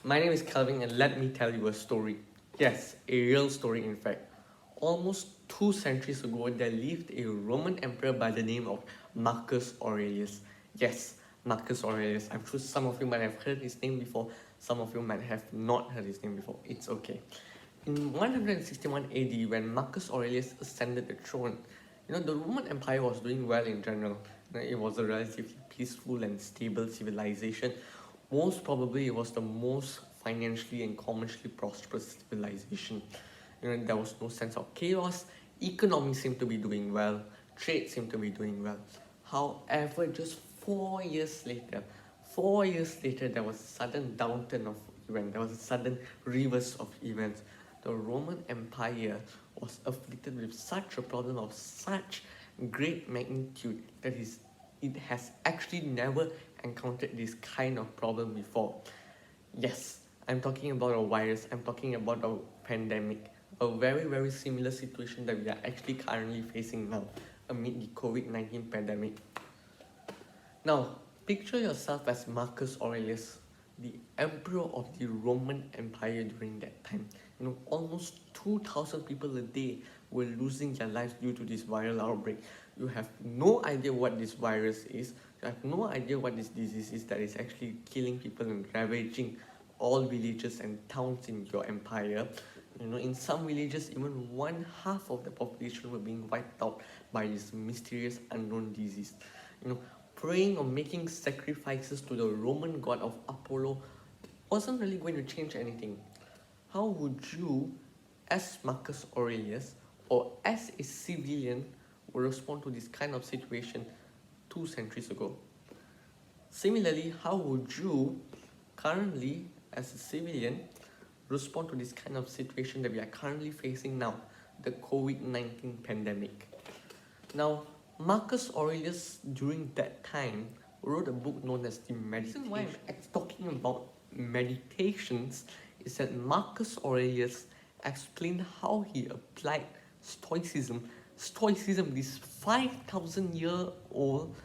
My name is Calvin, and let me tell you a story. Yes, a real story, in fact. Almost 2 centuries ago, there lived a Roman emperor by the name of Marcus Aurelius. Yes, Marcus Aurelius. I'm sure some of you might have heard his name before, some of you might have not heard his name before. It's okay. In 161 AD, when Marcus Aurelius ascended the throne, the Roman Empire was doing well in general. It was a relatively peaceful and stable civilization. Most probably, it was the most financially and commercially prosperous civilization. There was no sense of chaos. Economy seemed to be doing well. Trade seemed to be doing well. However, just 4 years later, there was a sudden downturn of events. There was a sudden reverse of events. The Roman Empire was afflicted with such a problem of such great magnitude that it has actually never encountered this kind of problem before. Yes, I'm talking about a virus, I'm talking about a pandemic, a very, very similar situation that we are actually currently facing now amid the COVID-19 pandemic. Now, picture yourself as Marcus Aurelius, the emperor of the Roman Empire during that time. Almost 2,000 people a day were losing their lives due to this viral outbreak. You have no idea what this virus is. You have no idea what this disease is that is actually killing people and ravaging all villages and towns in your empire. In some villages, even one half of the population were being wiped out by this mysterious unknown disease. Praying or making sacrifices to the Roman god of Apollo wasn't really going to change anything. How would you, as Marcus Aurelius, or as a civilian, respond to this kind of situation 2 centuries ago? Similarly, how would you currently, as a civilian, respond to this kind of situation that we are currently facing now, the COVID-19 pandemic? Now, Marcus Aurelius, during that time, wrote a book known as the Meditations. The reason why I'm talking about meditations is that Marcus Aurelius explained how he applied Stoicism. Stoicism, this 5,000-year-old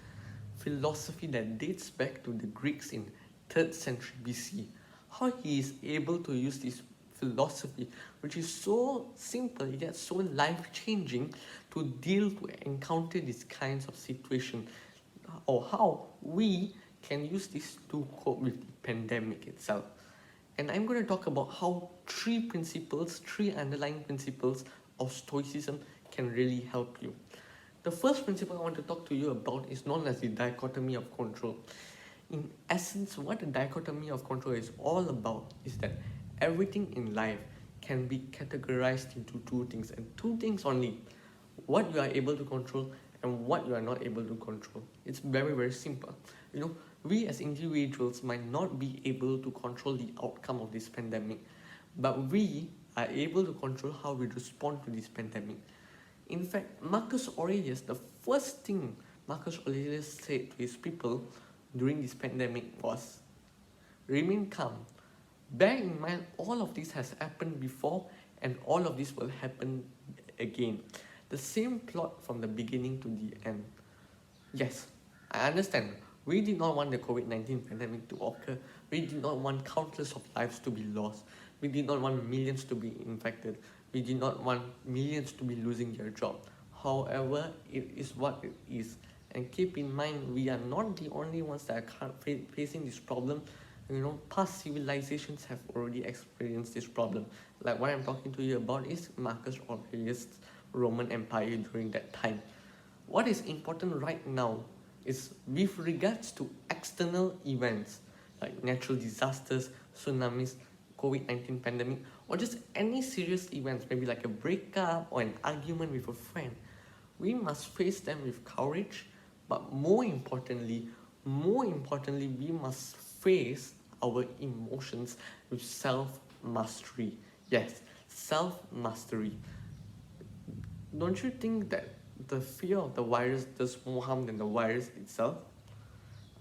philosophy that dates back to the Greeks in 3rd century BC. How he is able to use this philosophy, which is so simple yet so life-changing, to encounter these kinds of situations, or how we can use this to cope with the pandemic itself. And I'm going to talk about how three underlying principles of Stoicism can really help you. The first principle I want to talk to you about is known as the dichotomy of control. In essence, what the dichotomy of control is all about is that everything in life can be categorized into two things, and two things only: what you are able to control and what you are not able to control. It's very, very simple. We as individuals might not be able to control the outcome of this pandemic, but we are able to control how we respond to this pandemic. In fact, the first thing Marcus Aurelius said to his people during this pandemic was, remain calm. Bear in mind, all of this has happened before and all of this will happen again. The same plot from the beginning to the end. Yes, I understand. We did not want the COVID-19 pandemic to occur. We did not want countless of lives to be lost. We did not want millions to be infected. We did not want millions to be losing their job. However, it is what it is. And keep in mind, we are not the only ones that are facing this problem. Past civilizations have already experienced this problem. Like what I'm talking to you about is Marcus Aurelius' Roman Empire during that time. What is important right now is, with regards to external events like natural disasters, tsunamis, COVID-19 pandemic, or just any serious events, maybe like a breakup or an argument with a friend, we must face them with courage, but more importantly, we must face our emotions with self-mastery. Yes, self-mastery. Don't you think that the fear of the virus does more harm than the virus itself?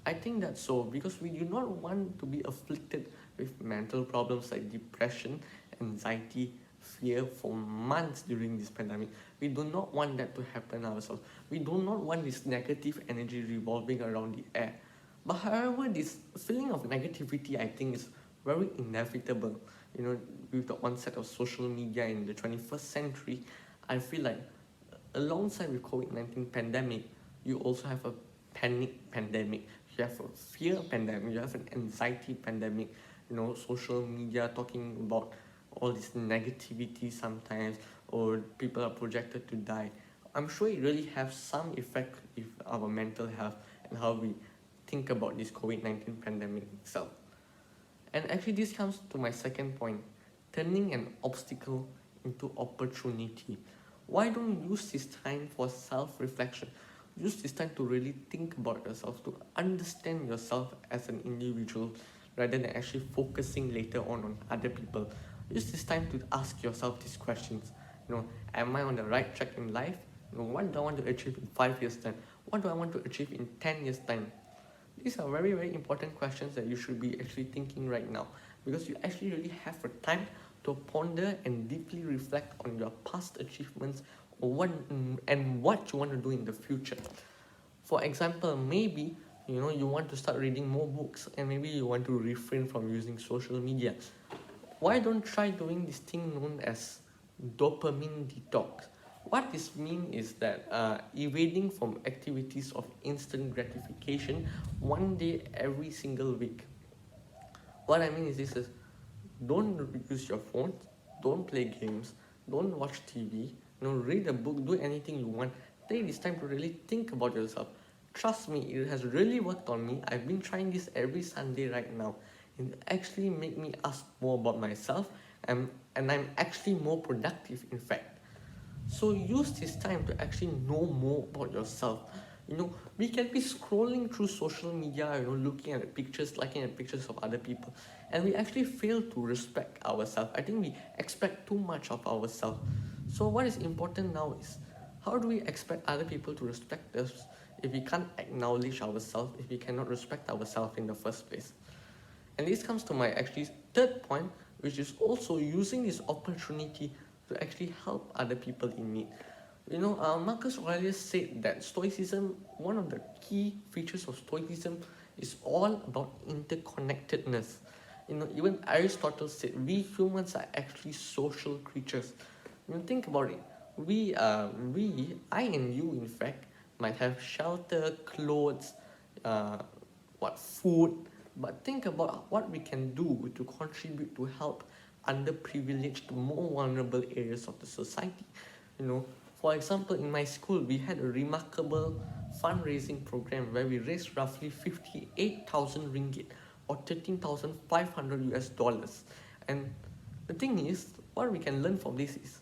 I think that's so, because we do not want to be afflicted with mental problems like depression, anxiety, fear for months during this pandemic. We do not want that to happen ourselves. We do not want this negative energy revolving around the air. But however, this feeling of negativity, I think, is very inevitable. With the onset of social media in the 21st century, I feel like alongside with COVID-19 pandemic, you also have a panic pandemic, you have a fear pandemic, you have an anxiety pandemic. Social media talking about all this negativity sometimes, or people are projected to die. I'm sure it really has some effect with our mental health and how we think about this COVID-19 pandemic itself. And actually, this comes to my second point, turning an obstacle into opportunity. Why don't you use this time for self reflection? Use this time to really think about yourself, to understand yourself as an individual rather than actually focusing later on other people. Use this time to ask yourself these questions. Am I on the right track in life? What do I want to achieve in 5 years' time? What do I want to achieve in 10 years' time? These are very, very important questions that you should be actually thinking right now, because you actually really have a time to ponder and deeply reflect on your past achievements and what you want to do in the future. For example, maybe you want to start reading more books, and maybe you want to refrain from using social media. Why don't try doing this thing known as dopamine detox? What this means is that evading from activities of instant gratification one day every single week. What I mean is this is, don't use your phone, don't play games, don't watch TV, read a book, do anything you want. Take this time to really think about yourself. Trust me, it has really worked on me. I've been trying this every Sunday right now. It actually made me ask more about myself, and I'm actually more productive, in fact. So use this time to actually know more about yourself. We can be scrolling through social media, looking at pictures, liking at pictures of other people, and we actually fail to respect ourselves. I think we expect too much of ourselves. So what is important now is, how do we expect other people to respect us if we can't acknowledge ourselves, if we cannot respect ourselves in the first place? And this comes to my actually third point, which is also using this opportunity to actually help other people in need. Marcus Aurelius said that Stoicism, one of the key features of Stoicism, is all about interconnectedness. Even Aristotle said we humans are actually social creatures. Think about it. I and you, in fact, might have shelter, clothes, food, but think about what we can do to contribute to help underprivileged, more vulnerable areas of the society. For example, in my school, we had a remarkable fundraising program where we raised roughly 58,000 ringgit, or 13,500 US dollars. And the thing is, what we can learn from this is,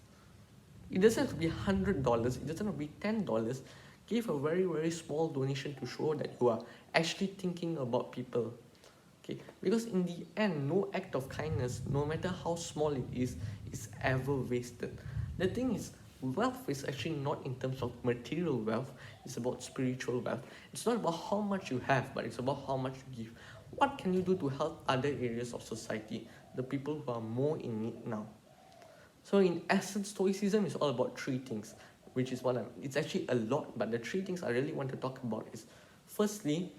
it doesn't have to be $100, it doesn't have to be $10. Give a very, very small donation to show that you are actually thinking about people. Okay, because in the end, no act of kindness, no matter how small it is ever wasted. The thing is, wealth is actually not in terms of material wealth, it's about spiritual wealth. It's not about how much you have, but it's about how much you give. What can you do to help other areas of society, the people who are more in need now? So in essence, Stoicism is all about three things, which is it's actually a lot, but the three things I really want to talk about is, firstly,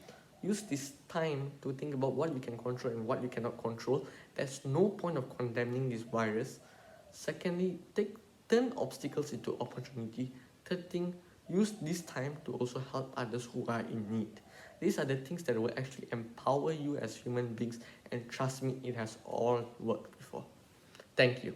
use this time to think about what you can control and what you cannot control. There's no point of condemning this virus. Secondly, turn obstacles into opportunity. Third thing, use this time to also help others who are in need. These are the things that will actually empower you as human beings, and trust me, it has all worked before. Thank you.